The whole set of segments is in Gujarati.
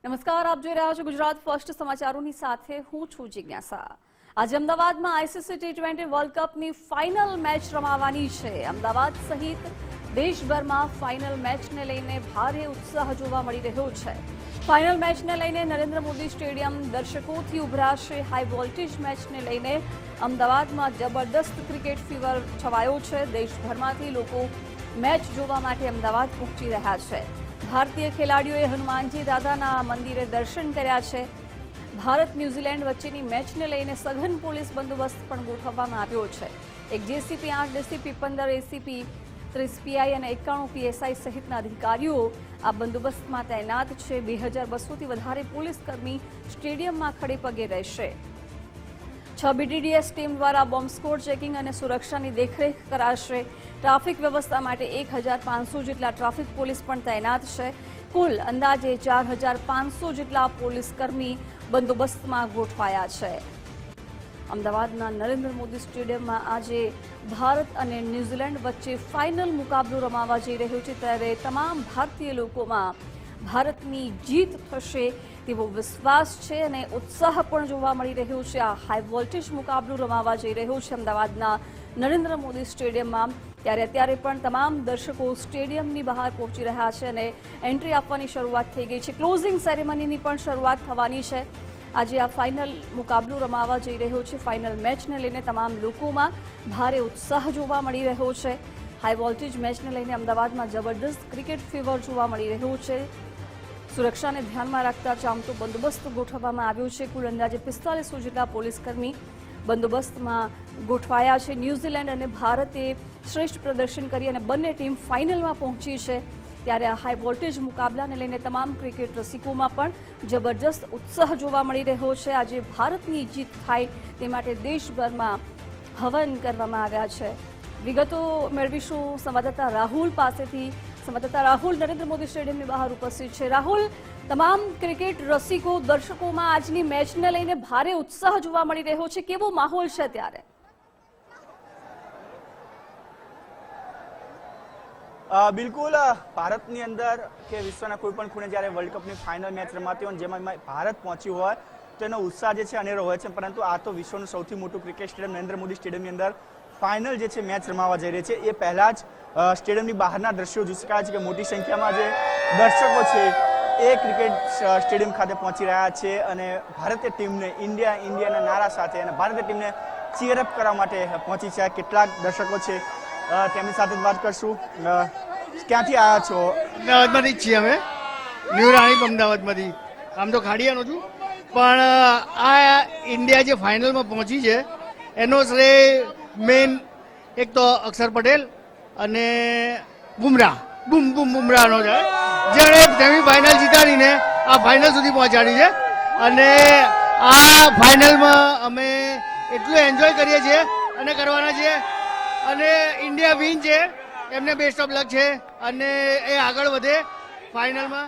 નમસ્કાર, આપ જોઈ રહ્યા છો ગુજરાત ફર્સ્ટ સમાચારોની સાથે હું છું જિજ્ઞાસા। આજે અમદાવાદમાં આઈસીસી ટી20 વર્લ્ડ કપની ફાઇનલ મેચ રમાવાની છે। અમદાવાદ સહિત દેશભરમાં ફાઇનલ મેચને લઈને ભારે ઉત્સાહ જોવા મળી રહ્યો છે। ફાઇનલ મેચને લઈને નરેન્દ્ર મોદી સ્ટેડિયમ દર્શકોથી ઉભરાશે। હાઈ વોલ્ટેજ મેચને લઈને અમદાવાદમાં જબરદસ્ત ક્રિકેટ ફીવર છવાયો છે। દેશભરમાંથી લોકો મેચ જોવા માટે અમદાવાદ પહોંચી રહ્યા છે। ભારતીય ખેલાડીઓએ હનુમાનજી દાદાના મંદિરે દર્શન કર્યા છે। ભારત ન્યૂઝીલેન્ડ વચ્ચેની મેચને લઈને સઘન પોલીસ બંદોબસ્ત પણ ગોઠવવામાં આવ્યો છે। એક જેસીપી 8 ડીસીપી 15 એસીપી 30 પીઆઈ અને 91 પીએસઆઈ સહિતના અધિકારીઓ આ બંદોબસ્તમાં તૈનાત છે। 2200થી વધારે પોલીસકર્મી સ્ટેડિયમમાં ખડે પગે રહેશે। 6 બીડીડીએસ ટીમ દ્વારા બોમ્બ સ્ક્વોડ ચેકિંગ અને સુરક્ષાની દેખરેખ કરાશે। ટ્રાફિક વ્યવસ્થા માટે 1500 જેટલા ટ્રાફિક પોલીસ પણ તૈનાત છે। કુલ અંદાજે 4500 જેટલા પોલીસકર્મી બંદોબસ્તમાં ગોઠવાયા છે। અમદાવાદના નરેન્દ્ર મોદી સ્ટેડિયમમાં આજે ભારત અને ન્યૂઝીલેન્ડ વચ્ચે ફાઇનલ મુકાબલો રમાવા જઈ રહ્યો છે, ત્યારે તમામ ભારતીય લોકોમાં ભારતની જીત થશે તેવો વિશ્વાસ છે અને ઉત્સાહ પણ જોવા મળી રહ્યો છે। આ હાઈ વોલ્ટેજ મુકાબલો રમાવા જઈ રહ્યો છે અમદાવાદના નરેન્દ્ર મોદી સ્ટેડિયમમાં, ત્યારે અત્યારે પણ તમામ દર્શકો સ્ટેડિયમની બહાર પહોંચી રહ્યા છે અને એન્ટ્રી આપવાની શરૂઆત થઈ ગઈ છે। ક્લોઝિંગ સેરેમનીની પણ શરૂઆત થવાની છે। આજે આ ફાઇનલ મુકાબલો રમાવા જઈ રહ્યો છે। ફાઇનલ મેચને લઈને તમામ લોકોમાં ભારે ઉત્સાહ જોવા મળી રહ્યો છે। હાઈ વોલ્ટેજ મેચને લઈને અમદાવાદમાં જબરદસ્ત ક્રિકેટ ફીવર જોવા મળી રહ્યો છે। સુરક્ષાને ધ્યાનમાં રાખતા ચાંપતો બંદોબસ્ત ગોઠવવામાં આવ્યો છે। કુલ અંદાજે 4500 જેટલા પોલીસકર્મી બંદોબસ્તમાં ગોઠવાયા છે। ન્યૂઝીલેન્ડ અને ભારતે શ્રેષ્ઠ પ્રદર્શન કરી અને બંને ટીમ ફાઇનલમાં પહોંચી છે, ત્યારે આ હાઈ વોલ્ટેજ મુકાબલાને લઈને તમામ ક્રિકેટ રસિકોમાં પણ જબરજસ્ત ઉત્સાહ જોવા મળી રહ્યો છે। આજે ભારતની જીત થાય તે માટે દેશભરમાં હવન કરવામાં આવ્યા છે। વિગતો મેળવીશું સંવાદદાતા રાહુલ પાસેથી। સંવાદદાતા રાહુલ નરેન્દ્ર મોદી સ્ટેડિયમની બહાર ઉપસ્થિત છે। રાહુલ, તમામ ક્રિકેટ રસિકો દર્શકોમાં આજની મેચને લઈને ભારે ઉત્સાહ જોવા મળી રહ્યો છે, કેવો માહોલ છે ત્યારે? બિલકુલ, ભારતની અંદર કે વિશ્વના કોઈ પણ ખૂણે જ્યારે વર્લ્ડ કપની ફાઇનલ મેચ રમાતી હોય જેમાં ભારત પહોંચ્યું હોય તો એનો ઉત્સાહ જે છે અનેરો હોય છે, પરંતુ આ તો વિશ્વનું સૌથી મોટું ક્રિકેટ સ્ટેડિયમ નરેન્દ્ર મોદી સ્ટેડિયમની અંદર ફાઇનલ જે છે મેચ રમાવા જઈ રહી છે। એ પહેલાં જ સ્ટેડિયમની બહારના દ્રશ્યો જોઈ શકાય છે કે મોટી સંખ્યામાં જે દર્શકો છે એ ક્રિકેટ સ્ટેડિયમ ખાતે પહોંચી રહ્યા છે અને ભારતીય ટીમને ઇન્ડિયાના નારા સાથે અને ભારતીય ટીમને ચીયરઅપ કરવા માટે પહોંચી છે। કેટલાક દર્શકો છે તેમની સાથે જ વાત કરશું। ક્યાંથી આવ્યા છો? અમદાવાદમાંથી જ છીએ અમે, ન્યૂ રાણીપ અમદાવાદમાંથી। આમ તો ખાડિયાનો છું, પણ આ ઇન્ડિયા જે ફાઇનલમાં પહોંચી છે એનો શ્રેય મેઇન એક તો અક્ષર પટેલ અને બુમરાહનો છે, જેણે સેમીફાઇનલ જીતાડીને આ ફાઇનલ સુધી પહોંચાડી છે। અને આ ફાઇનલમાં અમે એટલું એન્જોય કરીએ છીએ અને કરવાના છીએ, અને ઇન્ડિયા વિન છે, એમને બેસ્ટ ઓફ લક છે અને એ આગળ વધે ફાઇનલમાં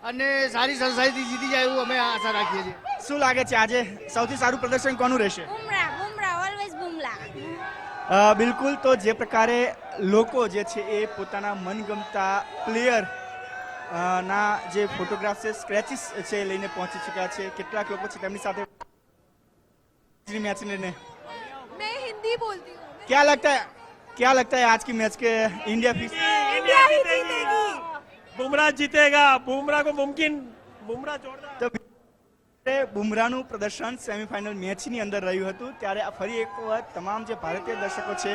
અને સારી સરસાઈથી જીતી જાય એવું અમે આશા રાખીએ છીએ। શું લાગે છે આજે સૌથી સારું પ્રદર્શન કોનું રહેશે? બિલકુલ, તો જે પ્રકારે લોકો જે છે એ પોતાના મનગમતા પ્લેયર ના જે ફોટોગ્રાફ છે, સ્ક્રેચીસ છે લઈને પહોંચી ચૂક્યા છે। કેટલાક લોકો છે તેમની સાથે मैच ने मैं हिंदी बोलती हूँ। क्या लगता है आज की मैच के इंडिया जीतेगी। बुमराह जीतेगा। बुमराह को मुमकिन, बुमराह जोरदार। તો બુમરાહનું પ્રદર્શન સેમીફાઇનલ મેચની અંદર રહ્યું હતું, ત્યારે ફરી એક વાર તમામ જે ભારતીય દર્શકો છે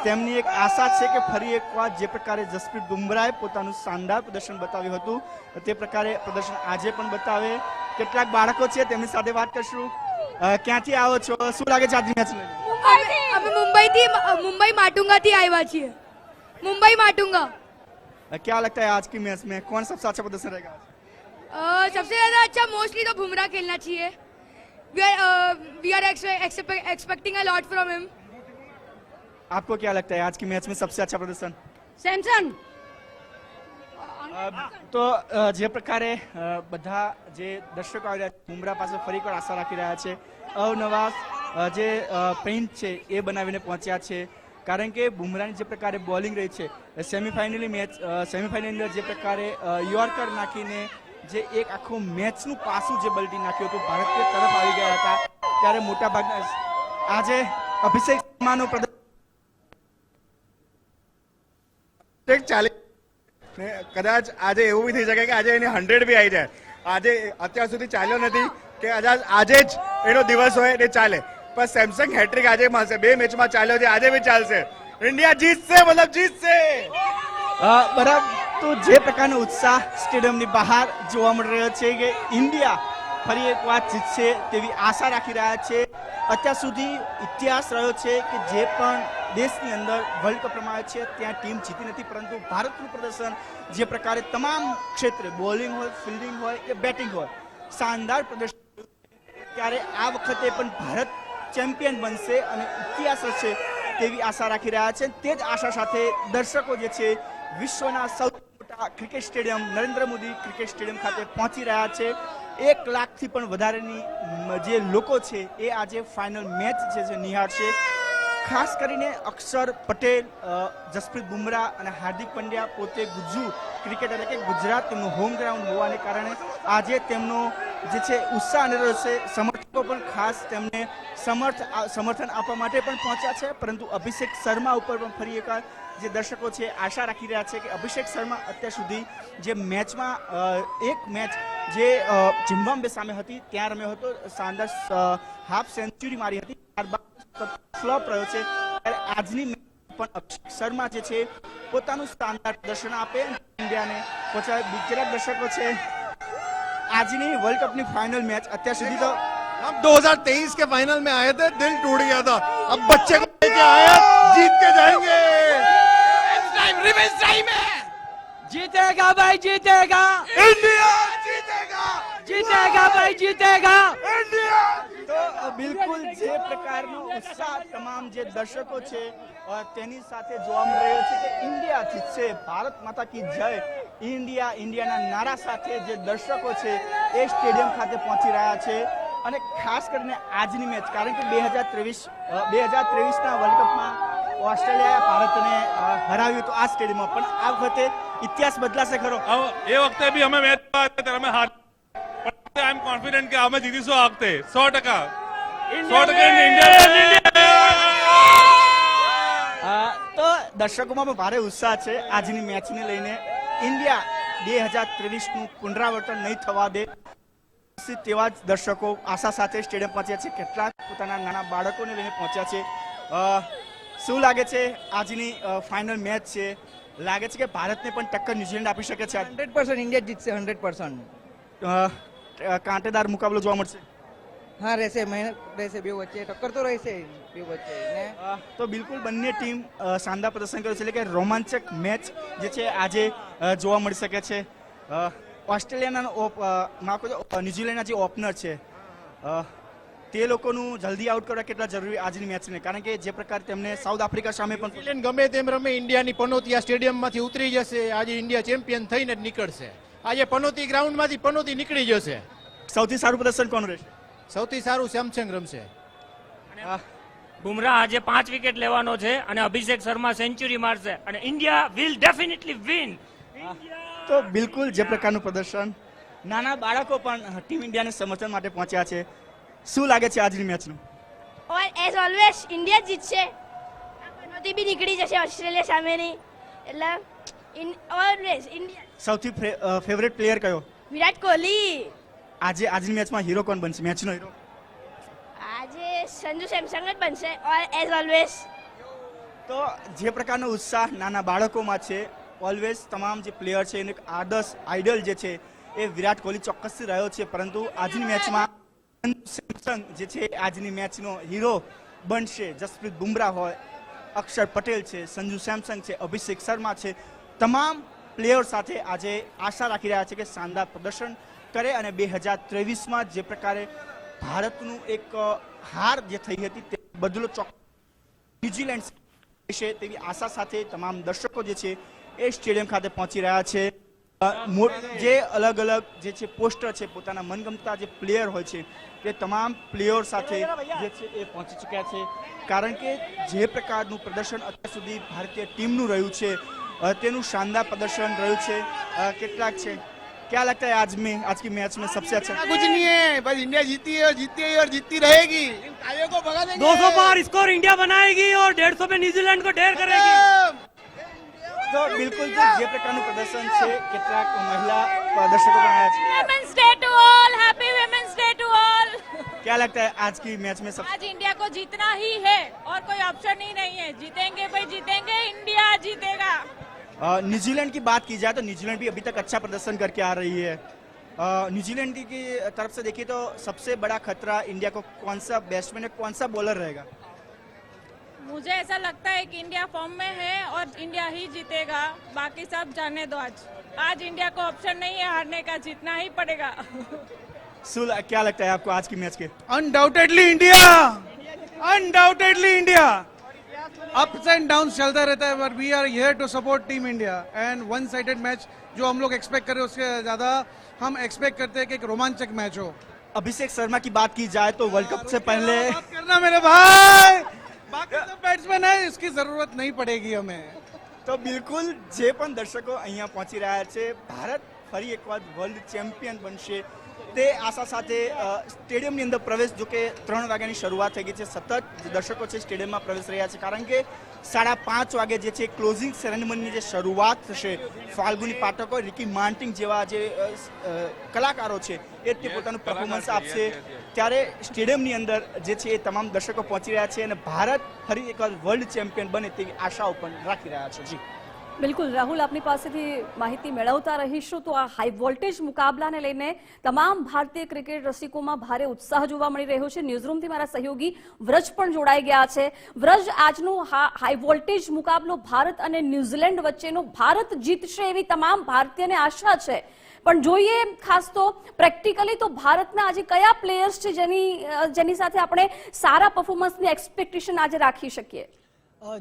તેમની એક આશા છે કે ફરી એકવાર જે પ્રકારે જસપ્રીત બુમરાહે પોતાનું શાનદાર પ્રદર્શન બતાવ્યું હતું તે પ્રકારે પ્રદર્શન આજે પણ બતાવે। કેટલાક બાળકો છે તેમની સાથે વાત કરશું। ક્યાંથી આવો છો? શું લાગે છે આજની મેચને? અમે मुंबई माटुंगा થી આવ્યા છીએ। मुंबई माटुंगा। क्या लगता है आज की मैच में कौन सबसे अच्छा प्रदर्शन रहेगा? सबसे ज्यादा अच्छा मोस्टली तो बुमराह खेलना चाहिए। We are expecting a lot from him. आपको क्या लगता है आज की मैच में सबसे अच्छा प्रदर्शन? सैमसन। તો જે પ્રકારે બધા જે દર્શકો આવી રહ્યા છે બુમરાહ પાસે ફરી એકવાર આશા રાખી રહ્યા છે। અવનવા જે પ્રિન્ટ છે એ બનાવીને પહોંચ્યા છે, કારણ કે બુમરાહની જે પ્રકારે બોલિંગ રહી છે સેમીફાઇનલની અંદર જે પ્રકારે યોર્કર નાખીને જે એક આખું મેચનું પાસું જે પલટી નાખ્યું હતું, ભારતીય તરફ આવી ગયા હતા, ત્યારે મોટાભાગના આજે અભિષેક શર્માનું પ્રદર્શન ચાલે ને કદાચ આજે એવું બી થઈ શકે કે આજે એની 100 બી આવી જાય. આજે અત્યાર સુધી ચાલ્યો નથી કે આજે જ એનો દિવસ હોય ને ચાલે, પણ સેમસંગ હેટ્રિક આજે મળશે. 2 મેચમાં ચાલ્યો છે, આજે બી ચાલશે. ઇન્ડિયા જીતશે, મતલબ જીતશે. બરાબર. તો જે પ્રકારનો ઉત્સાહ સ્ટેડિયમની બહાર જોવા મળી રહ્યો છે કે ઇન્ડિયા ફરી એક વાર જીતશે તેવી આશા રાખી રહ્યા છે. અત્યાર સુધી ઇતિહાસ રહ્યો છે કે જે પણ દેશની અંદર વર્લ્ડ કપ રમાયો છે ત્યાં ટીમ જીતી નથી, પરંતુ ભારતનું પ્રદર્શન જે પ્રકારે તમામ ક્ષેત્રે બોલિંગ હોય, ફિલ્ડિંગ હોય કે બેટિંગ હોય, શાનદાર પ્રદર્શન, ત્યારે આ વખતે પણ ભારત ચેમ્પિયન બનશે અને ઇતિહાસ હશે તેવી આશા રાખી રહ્યા છે. તે જ આશા સાથે દર્શકો જે છે વિશ્વના સૌથી મોટા cricket stadium Narendra Modi cricket stadium ખાતે પહોંચી રહ્યા છે. 1 લાખથી પણ વધારેની જે લોકો છે એ આજે ફાઇનલ મેચ જે છે નિહાળશે. ખાસ કરીને અક્ષર પટેલ, જસપ્રીત બુમરાહ અને હાર્દિક પંડ્યા પોતે ગુજ્જુ ક્રિકેટ એટલે કે ગુજરાત તેમનું હોમ ગ્રાઉન્ડ હોવાને કારણે આજે તેમનો જે છે ઉત્સાહ અને રહેશે. સમર્થકો પણ ખાસ તેમને સમર્થન આપવા માટે પણ પહોંચ્યા છે, પરંતુ અભિષેક શર્મા ઉપર પણ ફરી એકવાર જે દર્શકો છે આશા રાખી રહ્યા છે કે અભિષેક શર્મા અત્યાર સુધી જે મેચમાં એક મેચ જે ઝિમ્બાબ્વે સામે હતી ત્યાં રમ્યો હતો, શાનદાર હાફ સેન્ચુરી મારી હતી, ત્યારબાદ ફ્લોપ રહ્યો છે. ત્યારે આજની મેચ પણ અભિષેક શર્મા જે છે પોતાનું શાનદાર પ્રદર્શન આપે ઇન્ડિયાને પહોંચાડે. ગુજરાત દર્શકો છે આજની વર્લ્ડ કપની फाइनल मैच અત્યાર સુધી तो हम 2023 के फाइनल में आए थे, दिल टूट गया था. अब बच्चे को लेके आए, जीत के जाएंगे. रिवेंज टाइम है. जीतेगा भाई, जीतेगा इंडिया जीतेगा, जीतेगा भाई, जीतेगा. इंडिया. તો બિલકુલ જે પ્રકારનો ઉત્સાહ તમામ જે દર્શકો છે તેની સાથે જોવા મળી રહ્યો છે કે ઇન્ડિયા જીતશે, ભારત માતા કી જય, ઇન્ડિયાના નારા સાથે જે દર્શકો છે એ સ્ટેડિયમ ખાતે પહોંચી રહ્યા છે. અને ખાસ કરીને આજની મેચ, કારણ કે 2023ના વર્લ્ડ કપમાં ઓસ્ટ્રેલિયાએ ભારતને હરાવ્યું હતું આ સ્ટેડિયમમાં, પણ આ વખતે ઇતિહાસ બદલાશે ખરો. એ વખતે બી અમે મેચ અમે હાર, આઈ એમ કોન્ફિડન્ટ કે અમે જીતીશું આ વખતે 100%. 100% ઇન્ડિયા. તો દર્શકોમાં પણ ભારે ઉત્સાહ છે આજની મેચને લઈને. ઇન્ડિયા 2023નું પુનરાવર્તન નહીં થવા દે તેવા જ દર્શકો આશા સાથે સ્ટેડિયમ પહોંચ્યા છે. કેટલાક પોતાના નાના બાળકોને લઈને પહોંચ્યા છે. શું લાગે છે આજની ફાઇનલ મેચ છે, લાગે છે કે ભારતને પણ ટક્કર ન્યુઝીલેન્ડ આપી શકે છે? 100% ઇન્ડિયા જીતશે, 100%. કાંટેદાર મુકાબલો જોવા મળશે. હા, રહેશે, મહેનત રહેશે, બે વચ્ચે ટક્કર તો રહેશે બે વચ્ચે ને. તો બિલકુલ બંને ટીમ શાનદાર પ્રદર્શન કર્યું છે, એટલે કે રોમાંચક મેચ જે છે આજે જોવા મળી શકે છે. ઓસ્ટ્રેલિયાના ન્યુઝીલેન્ડના જે ઓપનર છે તે લોકોનું જલ્દી આઉટ કરવા કેટલા જરૂરી આજની મેચને, કારણ કે જે પ્રકાર તેમને સાઉથ આફ્રિકા સામે પણ ન્યુઝીલેન્ડ ગમે તેમ રમે, ઇન્ડિયાની પનોતી આ સ્ટેડિયમમાંથી ઉતરી જશે. આજે ઇન્ડિયા ચેમ્પિયન થઈને જ નીકળશે. આજે પનોતી ગ્રાઉન્ડમાંથી પનોતી નીકળી જશે. સૌથી સારું પ્રદર્શન કોનું રહેશે? સૌથી સારું સેમસંગ રમશે. બુમરાહ આજે 5 વિકેટ લેવાનો છે અને અભિષેક શર્મા સેન્ચુરી મારશે અને ઇન્ડિયા વિલ ડેફિનેટલી વિન. તો બિલકુલ જે પ્રકારનું પ્રદર્શન, નાના બાળકો પણ ટીમ ઇન્ડિયાને સમર્થન માટે પહોંચ્યા છે. શું લાગે છે આજની મેચનું? ઓર એઝ ઓલવેઝ ઇન્ડિયા જીતશે. પનોતી બી નીકળી જશે ઓસ્ટ્રેલિયા સામેની, એટલે ઓલવેઝ ઇન્ડિયા. સૌથી ફેવરેટ પ્લેયર કયો? વિરાટ કોહલી. આજની મેચમાં હીરો કોણ બનશે, મેચનો હીરો? આજે સંજુ સેમસંગ જ બનશે ઓર એઝ ઓલવેઝ. તો જે પ્રકારનો ઉત્સાહ નાના બાળકોમાં છે, ઓલવેઝ તમામ જે પ્લેયર છે એને આદર્શ આઇડલ જે છે એ વિરાટ કોહલી ચોક્કસથી રહ્યો છે, પરંતુ આજની મેચમાં સેમસંગ જે છે આજની મેચનો હીરો બનશે. જસપ્રીત બુમરાહ હોય, અક્ષર પટેલ છે, સંજુ સેમસંગ છે, અભિષેક શર્મા છે, તમામ પ્લેયર સાથે આજે આશા રાખી રહ્યા છે કે શાનદાર પ્રદર્શન કરે અને 2023માં જે પ્રકારે ભારતનું એક હાર જે થઈ હતી તે બદલો ન્યુઝીલેન્ડ છે તેવી આશા સાથે તમામ દર્શકો જે છે એ સ્ટેડિયમ ખાતે પહોંચી રહ્યા છે. જે અલગ અલગ જે છે પોસ્ટર છે, પોતાના મનગમતા જે પ્લેયર હોય છે તે તમામ પ્લેયર સાથે જે છે એ પહોંચી ચૂક્યા છે, કારણ કે જે પ્રકારનું પ્રદર્શન અત્યાર સુધી ભારતીય ટીમનું રહ્યું છે તેનું શાનદાર પ્રદર્શન રહ્યું છે. કેટલાક છે क्या लगता है आज की मैच में सबसे अच्छा? कुछ नहीं है, बस इंडिया जीती है और जीतती रहेगी। इन कालियों को भगा देंगे। 200 पार स्कोर इंडिया बनाएगी और 150 पे न्यूजीलैंड को ढेर करेगी। તો બિલકુલ જે પ્રકારનું પ્રદર્શન છે કેટલાક મહિલા પ્રદર્શકો પણ આવ્યા છે. Women's Day to all, happy Women's Day to all. क्या लगता है आज की मैच में सब आज इंडिया को जीतना ही है और कोई ऑप्शन ही नहीं है, जीतेंगे भाई जीतेंगे, इंडिया जीतेगा। न्यूजीलैंड की बात की जाए तो न्यूजीलैंड भी अभी तक अच्छा प्रदर्शन करके आ रही है। न्यूजीलैंड की तरफ से देखिए तो सबसे बड़ा खतरा इंडिया को कौन सा बैट्समैन है, कौन सा बॉलर रहेगा? मुझे ऐसा लगता है कि इंडिया फॉर्म में है और इंडिया ही जीतेगा, बाकी सब जाने दो। आज इंडिया को ऑप्शन नहीं है हारने का, जीतना ही पड़ेगा। सुल क्या लगता है आपको आज की मैच के? Undoubtedly India ups and downs चलता रहता है, but we are here to support team India and one sided match जो हम लोग एक्सपेक्ट कर रहे हैं उससे ज्यादा हम एक्सपेक्ट करते हैं कि एक रोमांचक मैच हो। अभिषेक शर्मा की बात की जाए तो वर्ल्ड कप से पहले बात करना मेरे भाई, बाकी सब बैट्समैन है, इसकी जरूरत नहीं पड़ेगी हमें। તો બિલકુલ જે પણ દર્શકો અહીંયા પહોંચી રહ્યા છે, ભારત ફરી એકવાર વર્લ્ડ ચેમ્પિયન બનશે તે આશા સાથે સ્ટેડિયમની અંદર પ્રવેશ, જો કે 3 વાગ્યાની શરૂઆત થઈ ગઈ છે, સતત દર્શકો છે સ્ટેડિયમમાં પ્રવેશ રહ્યા છે, કારણ કે 5:30 વાગે જે છે ક્લોઝિંગ સેરેમનીની જે શરૂઆત થશે, ફાલ્ગુની પાઠકો, રિકી માર્ટિન જેવા જે કલાકારો છે એ તે પોતાનું પરફોર્મન્સ આપશે, ત્યારે સ્ટેડિયમની અંદર જે છે એ તમામ દર્શકો પહોંચી રહ્યા છે અને ભારત ફરી એકવાર વર્લ્ડ ચેમ્પિયન બને તેવી આશાઓ પણ રાખી રહ્યા છે. જી બિલકુલ રાહુલ, આપની પાસેથી માહિતી મેળવતા રહીશું. તો આ હાઈ વોલ્ટેજ મુકાબલાને લઈને તમામ ભારતીય ક્રિકેટ રસિકોમાં ભારે ઉત્સાહ જોવા મળી રહ્યો છે. ન્યૂઝરૂમથી મારા સહયોગી વ્રજ પણ જોડાઈ ગયા છે. વ્રજ, આજનો હાઈ વોલ્ટેજ મુકાબલો ભારત અને ન્યૂઝીલેન્ડ વચ્ચેનો, ભારત જીતશે એવી તમામ ભારતીયને આશા છે, પણ જોઈએ ખાસ તો પ્રેક્ટિકલી તો ભારતના આજે કયા પ્લેયર્સ છે જેની સાથે આપણે સારા પરફોર્મન્સની એક્સપેક્ટેશન આજે રાખી શકીએ?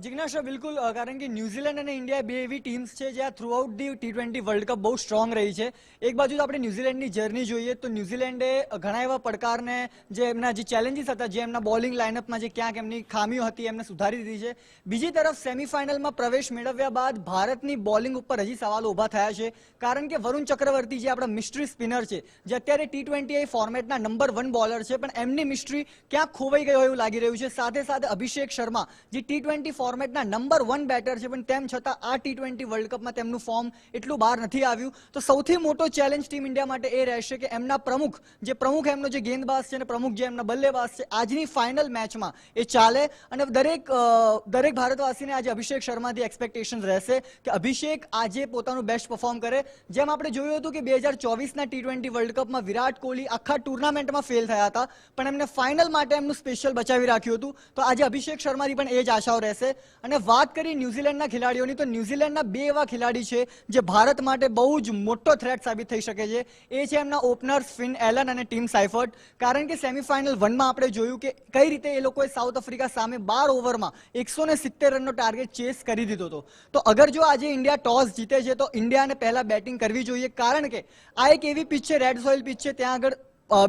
જિજ્ઞાસા, બિલકુલ, કારણ કે ન્યુઝીલેન્ડ અને ઇન્ડિયા બે એવી ટીમ્સ છે જે આ throughout the T20 world cup બહુ સ્ટ્રોંગ રહી છે. એક બાજુ તો આપણે ન્યુઝીલેન્ડની જર્ની જોઈએ તો ન્યુઝીલેન્ડે ઘણા એવા પડકારને, જે એમના જે ચેલેન્જીસ હતા, જે એમના બોલિંગ લાઇનઅપમાં જે ક્યાંક એમની ખામીઓ હતી એમને સુધારી દીધી છે. બીજી તરફ સેમીફાઇનલમાં પ્રવેશ મેળવ્યા બાદ ભારતની બોલિંગ ઉપર હજી સવાલો ઊભા થયા છે, કારણ કે વરુણ ચક્રવર્તી જે આપણા મિસ્ટ્રી સ્પિનર છે, જે અત્યારે T20 ફોર્મેટના નંબર 1 બોલર છે, પણ એમની મિસ્ટ્રી ક્યાંક ખોવાઈ ગઈ હોય એવું લાગી રહ્યું છે. સાથે સાથે અભિષેક શર્મા જે T20 ફોર્મેટના નંબર 1 બેટર છે, પણ તેમ છતાં આ T20 વર્લ્ડ કપમાં તેમનું ફોર્મ એટલું બહાર નથી આવ્યું. તો સૌથી મોટો ચેલેન્જ ટીમ ઇન્ડિયા માટે એ રહેશે કે એમના પ્રમુખ એમનો જે ગેંદબાજ છે અને પ્રમુખ જે એમના બલ્લેબાજ છે, આજની ફાઇનલ મેચમાં એ ચાલે. અને દરેક ભારતવાસીને આજે અભિષેક શર્માથી એક્સપેક્ટેશન રહેશે કે અભિષેક આજે પોતાનું બેસ્ટ પરફોર્મ કરે. જેમ આપણે જોયું હતું કે 2024ના T20 વર્લ્ડ કપમાં વિરાટ કોહલી આખા ટુર્નામેન્ટમાં ફેલ થયા હતા, પણ એમને ફાઇનલ માટે એમનું સ્પેશિયલ બચાવી રાખ્યું હતું. તો આજે અભિષેક શર્માથી પણ એ જ આશાઓ રહેશે. અને વાત કરી ન્યુઝીલેન્ડના ખેલાડીઓની, તો ન્યુઝીલેન્ડના 2 એવા ખેલાડી છે જે ભારત માટે બહુ જ મોટો થ્રેટ સાબિત થઈ શકે છે. એ છે એમના ઓપનર્સ ફિન એલન અને ટીમ સાઇફર્ટ, કારણ કે સેમીફાઇનલ 1માં આપણે જોયું કે કઈ રીતે એ લોકોએ સાઉથ આફ્રિકા સામે 12 ઓવરમાં 170 રનનો ટાર્ગેટ ચેસ કરી દીધો હતો. તો અગર જો આજે ઇન્ડિયા ટોસ જીતે છે તો ઇન્ડિયાને પહેલા બેટિંગ કરવી જોઈએ, કારણ કે આ એક એવી પિચ છે, રેડ સોઇલ પિચ છે, ત્યાં આગળ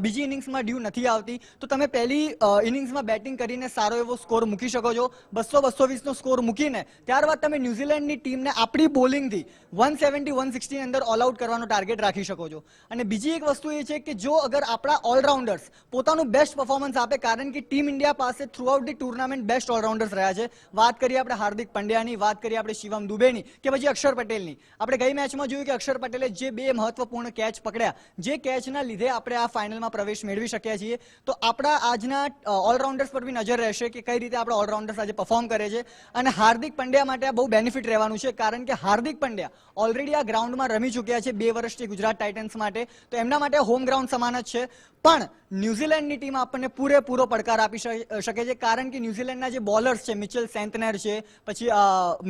બીજી ઇનિંગ્સમાં ડ્યુ નથી આવતી. તો તમે પહેલી ઇનિંગ્સમાં બેટિંગ કરીને સારો એવો સ્કોર મૂકી શકો છો, 200-220નો સ્કોર મૂકીને ત્યારબાદ તમે ન્યુઝીલેન્ડની ટીમને આપણી બોલિંગથી 170-160 અંદર ઓલ આઉટ કરવાનો ટાર્ગેટ રાખી શકો છો. અને બીજી એક વસ્તુ એ છે કે જો અગર આપણા ઓલરાઉન્ડર્સ પોતાનું બેસ્ટ પરફોર્મન્સ આપે, કારણ કે ટીમ ઇન્ડિયા પાસે થ્રુઆઉટ ધી ટુર્નામેન્ટ બેસ્ટ ઓલરાઉન્ડર્સ રહ્યા છે. વાત કરીએ આપણે હાર્દિક પંડ્યાની, વાત કરીએ આપણે શિવમ દુબેની કે પછી અક્ષર પટેલની. આપણે ગઈ મેચમાં જોયું કે અક્ષર પટેલે જે 2 મહત્વપૂર્ણ કેચ પકડ્યા, જે કેચના લીધે આપણે આ ફાઇનલમાં પ્રવેશ મેળવી શક્યા છીએ. તો આપણા આજના ઓલરાઉન્ડર્સ પર બી નજર રહેશે કે કઈ રીતે આપણા ઓલરાઉન્ડર્સ આજે પરફોર્મ કરે છે. અને હાર્દિક પંડ્યા માટે આ બહુ બેનિફિટ રહેવાનું છે, કારણ કે હાર્દિક પંડ્યા ઓલરેડી આ ગ્રાઉન્ડમાં રમી ચૂક્યા છે 2 વર્ષથી ગુજરાત ટાઇટન્સ માટે, તો એમના માટે હોમ ગ્રાઉન્ડ સમાન જ છે. પણ ન્યુઝીલેન્ડની ટીમ આપણને પૂરેપૂરો પડકાર આપી શકે છે, કારણ કે ન્યુઝીલેન્ડના જે બોલર્સ છે, મિચેલ સેન્ટનર છે, પછી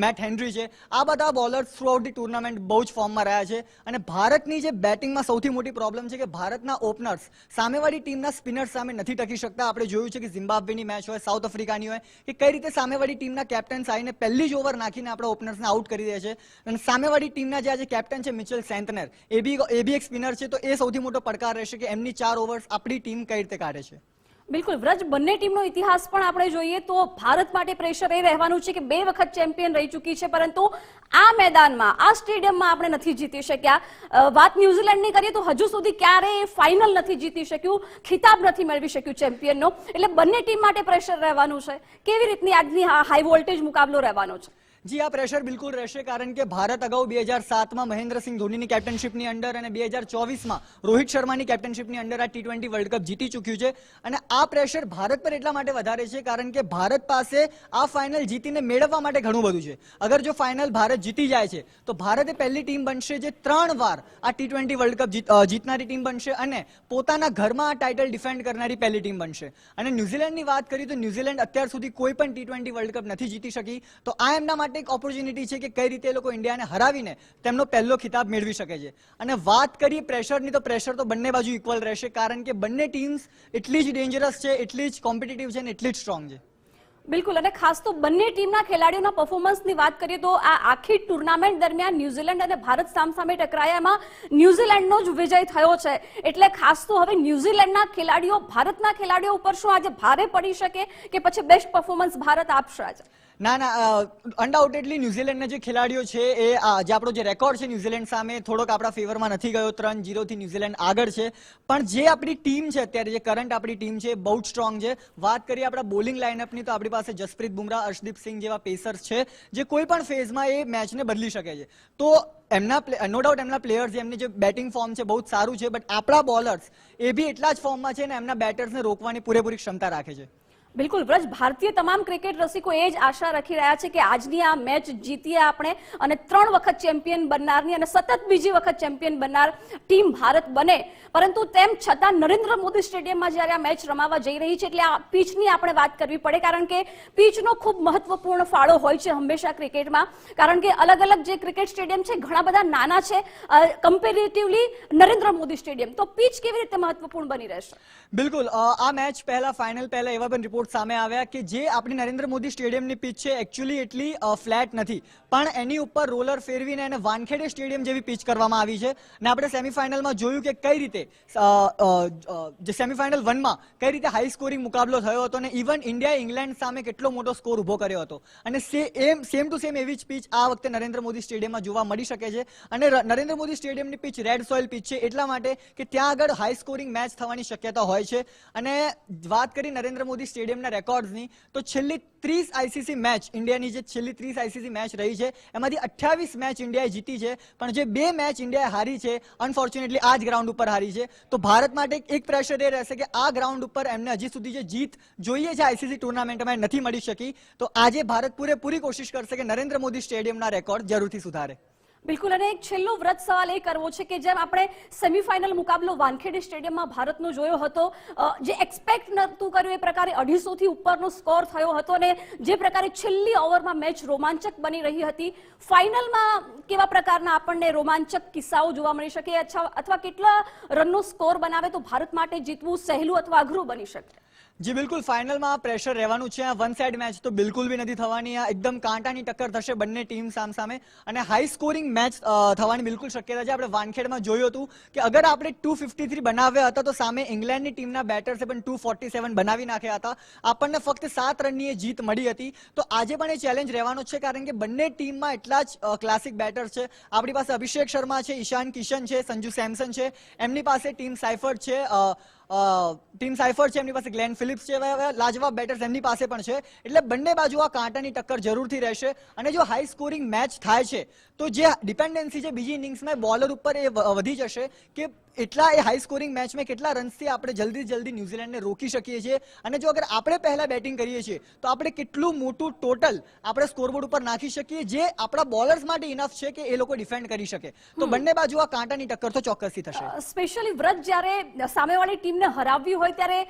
મેટ હેનરી છે, આ બધા બોલર્સ થ્રુઆઉટ ધી ટુર્નામેન્ટ બહુ જ ફોર્મમાં રહ્યા છે. અને ભારતની જે બેટિંગમાં સૌથી મોટી પ્રોબ્લેમ છે કે ભારતના ઓપનર્સ સામેવાળી ટીમના સ્પિનર સામે નથી ટકી શકતા. આપણે જોયું છે કે ઝિમ્બાબ્વેની મેચ હોય, સાઉથ આફ્રિકાની હોય, કે કઈ રીતે સામેવાળી ટીમના કેપ્ટન્સ આવીને પહેલી જ ઓવર નાખીને આપણા ઓપનર્સને આઉટ કરી દે છે. અને સામેવાળી ટીમના જે આજે કેપ્ટન છે મિચેલ સેન્ટનર, એ બી એક સ્પિનર છે. તો એ સૌથી મોટો પડકાર રહેશે કે એમની 4 ઓવર્સ આપણી ટીમ કઈ રીતે કાઢે છે. બિલકુલ વ્રજ, બંને ટીમનો ઇતિહાસ પણ આપણે જોઈએ તો ભારત માટે પ્રેશર એ રહેવાનું છે કે 2 વખત ચેમ્પિયન રહી ચૂકી છે, પરંતુ આ મેદાનમાં, આ સ્ટેડિયમમાં આપણે નથી જીતી શક્યા. વાત ન્યુઝીલેન્ડની કરીએ તો હજુ સુધી ક્યારેય ફાઇનલ નથી જીતી શક્યું, ખિતાબ નથી મેળવી શક્યું ચેમ્પિયનનો. એટલે બંને ટીમ માટે પ્રેશર રહેવાનું છે. કેવી રીતની આજની હાઈ વોલ્ટેજ મુકાબલો રહેવાનો છે? જી, આ પ્રેશર બિલકુલ રહેશે, કારણ કે ભારત અગાઉ 2007માં મહેન્દ્રસિંહ ધોનીની કેપ્ટનશીપની અંડર અને 2024માં રોહિત શર્માની કેપ્ટનશીપની અંડર આ T20 વર્લ્ડ કપ જીતી ચૂક્યું છે. અને આ પ્રેશર ભારત પર એટલા માટે વધારે છે કારણ કે ભારત પાસે આ ફાઇનલ જીતીને મેળવવા માટે ઘણું બધું છે. અગર જો ફાઇનલ ભારત જીતી જાય છે તો ભારત એ પહેલી ટીમ બનશે જે 3 વાર આ T20 વર્લ્ડ કપ જીતનારી ટીમ બનશે અને પોતાના ઘરમાં આ ટાઇટલ ડિફેન્ડ કરનારી પહેલી ટીમ બનશે. અને ન્યુઝીલેન્ડની વાત કરીએ તો ન્યુઝીલેન્ડ અત્યાર સુધી કોઈ પણ T20 વર્લ્ડ કપ નથી જીતી શકી, તો આ એમના માટે એક ઓપોર્ચ્યુનિટી છે કે કઈ રીતે એ લોકો ઇન્ડિયાને હરાવીને તેમનો પહેલો ખિતાબ મેળવી શકે છે. અને વાત કરીએ પ્રેશરની, તો પ્રેશર તો બંને બાજુ ઇક્વલ રહેશે, કારણ કે બંને ટીમ્સ એટલી જ ડેન્જરસ છે, એટલી જ કોમ્પિટિટિવ છે અને એટલી જ સ્ટ્રોંગ છે. બિલકુલ, અને ખાસ તો બંને ટીમના ખેલાડીઓના પરફોર્મન્સની વાત કરીએ તો આ આખી ટુર્નામેન્ટ દરમિયાન ન્યુઝીલેન્ડ અને ભારત સામસામે ટકરાયા, એમાં ન્યુઝીલેન્ડનો જ વિજય થયો છે. એટલે ખાસ તો હવે ન્યુઝીલેન્ડના ખેલાડીઓ ભારતના ખેલાડીઓ ઉપર શું આજે ભારે પડી શકે કે પછી બેસ્ટ પરફોર્મન્સ ભારત આપશે આજે? ના, અનડાઉટેડલી ન્યુઝીલેન્ડના જે ખેલાડીઓ છે એ જે આપણો જે રેકોર્ડ છે ન્યુઝીલેન્ડ સામે થોડોક આપણા ફેવરમાં નથી ગયો, 3-0 ન્યુઝીલેન્ડ આગળ છે. પણ જે આપણી ટીમ છે અત્યારે, જે કરંટ આપણી ટીમ છે બહુ જ સ્ટ્રોંગ છે. વાત કરીએ આપણા બોલિંગ લાઇનઅપની તો આપણી પાસે જસપ્રીત બુમરાહ, અર્શદીપ સિંહ જેવા પેસર્સ છે જે કોઈ પણ ફેઝમાં એ મેચને બદલી શકે છે. તો એમના નો ડાઉટ એમના પ્લેયર્સ, એમની જે બેટિંગ ફોર્મ છે બહુ જ સારું છે, બટ આપણા બોલર્સ એ બી એટલા જ ફોર્મમાં છે અને એમના બેટર્સને રોકવાની પૂરેપૂરી ક્ષમતા રાખે છે. બિલકુલ વ્રજ, ભારતીય તમામ ક્રિકેટ રસિકો એ જ આશા રાખી રહ્યા છે કે આજની આ મેચ જીતીએ આપણે અને 3 વખત ચેમ્પિયન બનનારની અને સતત બીજી વખત ચેમ્પિયન બનનાર ટીમ ભારત બને. પરંતુ તેમ છતાં નરેન્દ્ર મોદી સ્ટેડિયમમાં જ્યારે આ મેચ રમાવા જઈ રહી છે એટલે આ પીચની આપણે વાત કરવી પડે, કારણ કે પીચનો ખૂબ મહત્વપૂર્ણ ફાળો હોય છે હંમેશા ક્રિકેટમાં. કારણ કે અલગ અલગ જે ક્રિકેટ સ્ટેડિયમ છે ઘણા બધા નાના છે કમ્પેરેટિવલી નરેન્દ્ર મોદી સ્ટેડિયમ, તો પીચ કેવી રીતે મહત્વપૂર્ણ બની રહેશે? બિલકુલ, આ મેચ પહેલા, ફાઇનલ પહેલા એવા પણ રિપોર્ટ સામે આવ્યા કે જે આપણી નરેન્દ્ર મોદી સ્ટેડિયમની પિચ છે એકચ્યુઅલી એટલી ફ્લેટ નથી, પણ એની ઉપર રોલર ફેરવીને એને વાનખેડે સ્ટેડિયમ જેવી પિચ કરવામાં આવી છે. અને આપણે સેમીફાઇનલમાં જોયું કે કઈ રીતે જે સેમીફાઇનલ 1માં કઈ રીતે હાઈ સ્કોરિંગ મુકાબલો થયો હતો અને ઇવન ઇન્ડિયાએ ઇંગ્લેન્ડ સામે કેટલો મોટો સ્કોર ઉભો કર્યો હતો. અને સેમ ટુ સેમ એવી જ પિચ આ વખતે નરેન્દ્ર મોદી સ્ટેડિયમમાં જોવા મળી શકે છે. અને નરેન્દ્ર મોદી સ્ટેડિયમની પિચ રેડ સોઇલ પિચ છે એટલા માટે કે ત્યાં આગળ હાઈ સ્કોરિંગ મેચ થવાની શક્યતા હોય છે. અને વાત કરી નરેન્દ્ર મોદી સ્ટેડિયમના રેકોર્ડ્સની, તો છેલ્લી 30 આઈસીસી મેચ, ઇન્ડિયાની જે છેલ્લી 30 આઈસીસી મેચ રહી છે એમાંથી 28 મેચ ઇન્ડિયાએ જીતી છે, પણ જે 2 મેચ ઇન્ડિયાએ હારી છે અનફોર્ચ્યુનેટલી આ જ ગ્રાઉન્ડ ઉપર હારી છે. તો ભારત માટે એક પ્રેશર એ રહેશે કે આ ગ્રાઉન્ડ ઉપર એમને હજી સુધી જે જીત જોઈએ છે આઈસીસી ટુર્નામેન્ટમાં નથી મળી શકી. તો આજે ભારત પૂરેપૂરી કોશિશ કરશે કે નરેન્દ્ર મોદી સ્ટેડિયમના રેકોર્ડ જરૂરથી સુધારે. બિલકુલ, અને એક છેલ્લો વ્રત સવાલ એ કરવો છે કે જેમ આપણે સેમીફાઇનલ મુકાબલો વાનખેડે સ્ટેડિયમમાં ભારતનો જોયો હતો, જે એક્સપેક્ટ નહોતું કર્યું એ પ્રકારે 250થી ઉપરનો સ્કોર થયો હતો અને જે પ્રકારે છેલ્લી ઓવરમાં મેચ રોમાંચક બની રહી હતી, ફાઇનલમાં કેવા પ્રકારના આપણને રોમાંચક કિસ્સાઓ જોવા મળી શકે અથવા કેટલા રનનો સ્કોર બનાવે તો ભારત માટે જીતવું સહેલું અથવા અઘરું બની શકે? જી બિલકુલ, ફાઇનલમાં પ્રેશર રહેવાનું છે. આ વન સાઇડ મેચ તો બિલકુલ બી નથી થવાની. આ એકદમ કાંટાની ટક્કર થશે બંને ટીમ સામસામે અને હાઈ સ્કોરિંગ મેચ થવાની બિલકુલ શક્યતા છે. આપણે વાનખેડમાં જોયું હતું કે અગર આપણે 253 બનાવ્યા હતા તો સામે ઇંગ્લેન્ડની ટીમના બેટર્સે પણ 247 બનાવી નાખ્યા હતા. આપણને ફક્ત 7 રનની એ જીત મળી હતી. તો આજે પણ એ ચેલેન્જ રહેવાનો છે, કારણ કે બંને ટીમમાં એટલા જ ક્લાસિક બેટર્સ છે. આપણી પાસે અભિષેક શર્મા છે, ઈશાન કિશન છે, સંજુ સેમસન છે, એમની પાસે ટીમ સાઇફર્ટ છે, એમની પાસે ગ્લેન ફિલિપ્સ છે, લાજવાબ બેટર્સ એમની પાસે પણ છે. એટલે બંને બાજુ આ કાંટાની ટક્કર જરૂરથી રહેશે. અને જો હાઈ સ્કોરિંગ મેચ થાય છે તો જે ડિપેન્ડન્સી છે બીજી ઇનિંગ્સમાં બોલર ઉપર એ વધી જશે કે એટલા એ હાઈ સ્કોરિંગ મેચમાં કેટલા રન્સથી આપણે જલ્દી ન્યુઝીલેન્ડને રોકી શકીએ છીએ. અને જો અગર આપણે પહેલા બેટિંગ કરીએ છીએ તો આપણે કેટલું મોટું ટોટલ આપણે સ્કોરબોર્ડ ઉપર નાખી શકીએ જે આપણા બોલર્સ માટે ઇનફ છે કે એ લોકો ડિફેન્ડ કરી શકે. તો બંને બાજુ આ કાંટાની ટક્કર તો ચોક્કસથી થશે. સ્પેશિયલી વ્રત, જ્યારે સામેવાળી ટીમને હરાવવી હોય ત્યારે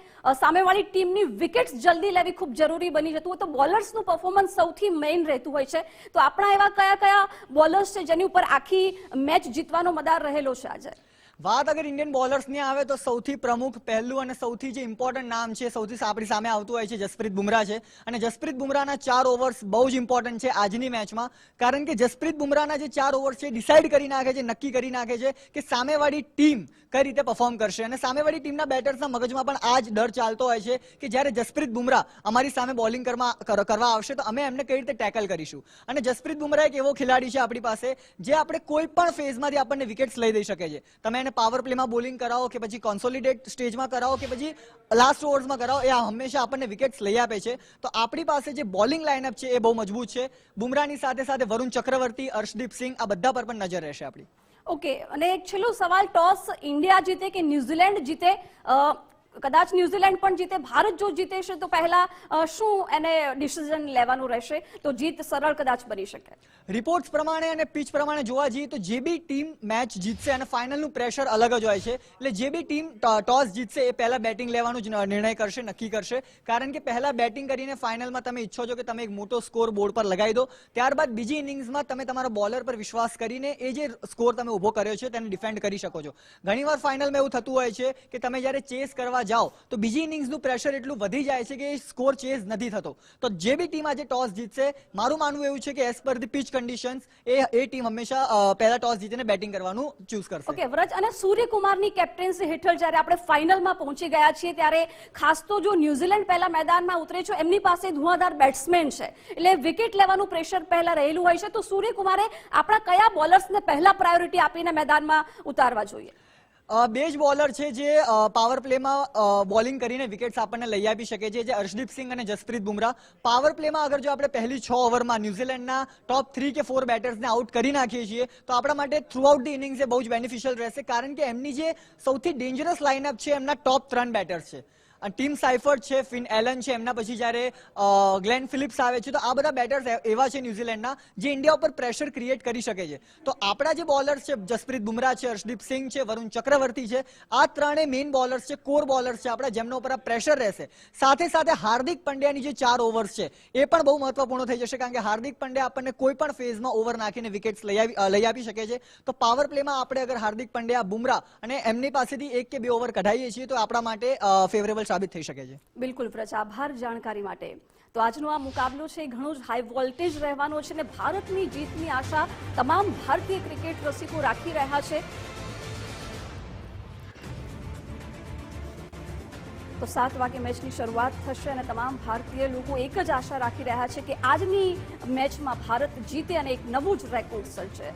સામેવાળી ટીમની વિકેટ્સ જલ્દી લેવી ખૂબ જરૂરી બની જતું હોય, તો બોલર્સનું પરફોર્મન્સ સૌથી મેઇન રહેતું હોય છે. તો આપણા એવા કયા બોલર્સ છે જેની ઉપર આખી મેચ જીતવાનો મદાર રહેલો છે આજે? વાત અગર ઇન્ડિયન બોલર્સની આવે તો સૌથી પ્રમુખ પહેલું અને સૌથી જે ઇમ્પોર્ટન્ટ નામ છે, સૌથી આપણી સામે આવતું હોય છે જસપ્રીત બુમરાહ છે. અને જસપ્રીત બુમરાહના 4 ઓવર્સ બહુ જ ઇમ્પોર્ટન્ટ છે આજની મેચમાં, કારણ કે જસપ્રીત બુમરાહના જે 4 ઓવર્સ છે ડિસાઇડ કરી નાખે છે, નક્કી કરી નાખે છે કે સામેવાળી ટીમ કઈ રીતે પરફોર્મ કરશે. અને સામેવાળી ટીમના બેટર્સના મગજમાં પણ આ જ ડર ચાલતો હોય છે કે જ્યારે જસપ્રીત બુમરાહ અમારી સામે બોલિંગ કરવા આવશે તો અમે એમને કઈ રીતે ટેકલ કરીશું. અને જસપ્રીત બુમરાહ એક એવો ખેલાડી છે આપણી પાસે જે આપણે કોઈ પણ ફેઝમાંથી આપણને વિકેટ્સ લઈ દઈ શકે છે. તમે એને પાવર પ્લેમાં બોલિંગ કરાવો કે પછી કોન્સોલિડેટ સ્ટેજમાં કરાવો કે પછી લાસ્ટ ઓવર્સમાં કરાવો, એ હંમેશા આપણને વિકેટ્સ લઈ આપે છે. તો આપણી પાસે જે બોલિંગ લાઇનઅપ છે એ બહુ મજબૂત છે. બુમરાહની સાથે સાથે વરુણ ચક્રવર્તી, અર્શદીપ સિંહ, આ બધા પર પણ નજર રહેશે આપણી. ઓકે, અને એક છેલ્લો સવાલ, ટોસ ઇન્ડિયા જીતે કે ન્યુઝીલેન્ડ જીતે? કદાચ ન્યુઝીલેન્ડ પણ જીતે, ભારત જો જીતે છે તો પહેલા શું એને ડિસિઝન લેવાનું રહેશે તો જીત સરળ કદાચ બની શકે? રિપોર્ટ્સ પ્રમાણે અને પિચ પ્રમાણે જોવા જઈએ તો જે બી ટીમ મેચ જીતશે અને ફાઇનલનું પ્રેશર અલગ જ હોય છે, એટલે જે બી ટીમ ટોસ જીતશે એ પહેલા બેટિંગ લેવાનું જ નિર્ણય કરશે, નક્કી કરશે. કારણ કે પહેલા બેટિંગ કરીને ફાઇનલમાં તમે ઈચ્છો છો કે તમે એક મોટો સ્કોર બોર્ડ પર લગાવી દો, ત્યારબાદ બીજી ઇનિંગ્સમાં તમે તમારા બોલર પર વિશ્વાસ કરીને એ જે સ્કોર તમે ઊભો કર્યો છે તેને ડિફેન્ડ કરી શકો છો. ઘણીવાર ફાઇનલમાં એવું થતું હોય છે કે તમે જ્યારે ચેસ કરવા જાઓ તો બીજી ઇનિંગ્સનું પ્રેશર એટલું વધી જાય છે કે એ સ્કોર ચેઝ નથી થતો. તો જે બી ટીમ આજે ટોસ જીતશે, મારું માનવું એવું છે કે as per the pitch conditions A team હંમેશા પહેલા ટોસ જીતીને બેટિંગ કરવાનું ચૂઝ કરશે. ઓકે વ્રજ, અને સૂર્યકુમારની કેપ્ટન્સી હેઠળ જ્યારે આપણે ફાઇનલમાં પહોંચી ગયા છીએ ત્યારે ખાસ તો જો ન્યુઝીલેન્ડ પહેલા મેદાનમાં ઉતરે છે, એમની પાસે ધુઆધાર બેટ્સમેન છે, એટલે વિકેટ લેવાનું પ્રેશર પહેલા રહેલું હોય છે, તો સૂર્યકુમારે આપણા કયા બોલર્સને પહેલા પ્રાયોરિટી આપીને મેદાનમાં ઉતારવા જોઈએ? બે જ બોલર છે જે પાવર પ્લેમાં બોલિંગ કરીને વિકેટ્સ આપણને લઈ આપી શકે છે, જે અર્શદીપ સિંહ અને જસપ્રીત બુમરાહ. પાવર પ્લેમાં અગર જો આપણે પહેલી 6 ઓવરમાં ન્યુઝીલેન્ડના ટોપ 3 કે 4 બેટર્સને આઉટ કરી નાખીએ છીએ તો આપણા માટે થ્રુ આઉટ ધી ઇનિંગ્સ એ બહુ જ બેનિફિશિયલ રહેશે, કારણ કે એમની જે સૌથી ડેન્જરસ લાઇનઅપ છે એમના ટોપ 3 બેટર્સ છે. ટીમ સાઇફર્ટ છે, ફિન એલન છે, એમના પછી જ્યારે ગ્લેન ફિલિપ્સ આવે છે, તો આ બધા બેટર્સ એવા છે ન્યુઝીલેન્ડના જે ઇન્ડિયા ઉપર પ્રેશર ક્રિએટ કરી શકે છે. તો આપણા જે બોલર્સ છે, જસપ્રીત બુમરાહ છે, અર્શદીપ સિંહ છે, વરુણ ચક્રવર્તી છે, આ ત્રણેય મેઇન બોલર્સ છે, કોર બોલર્સ છે આપણા, જેમના ઉપર આ પ્રેશર રહેશે. સાથે સાથે હાર્દિક પંડ્યાની જે 4 ઓવર્સ છે એ પણ બહુ મહત્વપૂર્ણ થઈ જશે, કારણ કે હાર્દિક પંડ્યા આપણને કોઈ પણ ફેઝમાં ઓવર નાખીને વિકેટ્સ લઈ આપી શકે છે. તો પાવર પ્લેમાં આપણે અગર હાર્દિક પંડ્યા, બુમરાહ અને એમની પાસેથી 1 કે 2 ઓવર કઢાઈએ છીએ તો આપણા માટે ફેવરેબલ સાબિત થઈ શકે છે. બિલકુલ વ્રજ, આભાર જાણકારી માટે. તો આજનો આ મુકાબલો છે ઘણો જ હાઈ વોલ્ટેજ રહેવાનો છે અને ભારતની જીતની આશા તમામ ભારતીય ક્રિકેટ રસિકો રાખી રહ્યા છે. તો 7 વાગે મેચની શરૂઆત થશે અને તમામ ભારતીય લોકો એક જ આશા રાખી રહ્યા છે કે આજની મેચમાં ભારત જીતે અને એક નવું જ રેકોર્ડ સર્જે.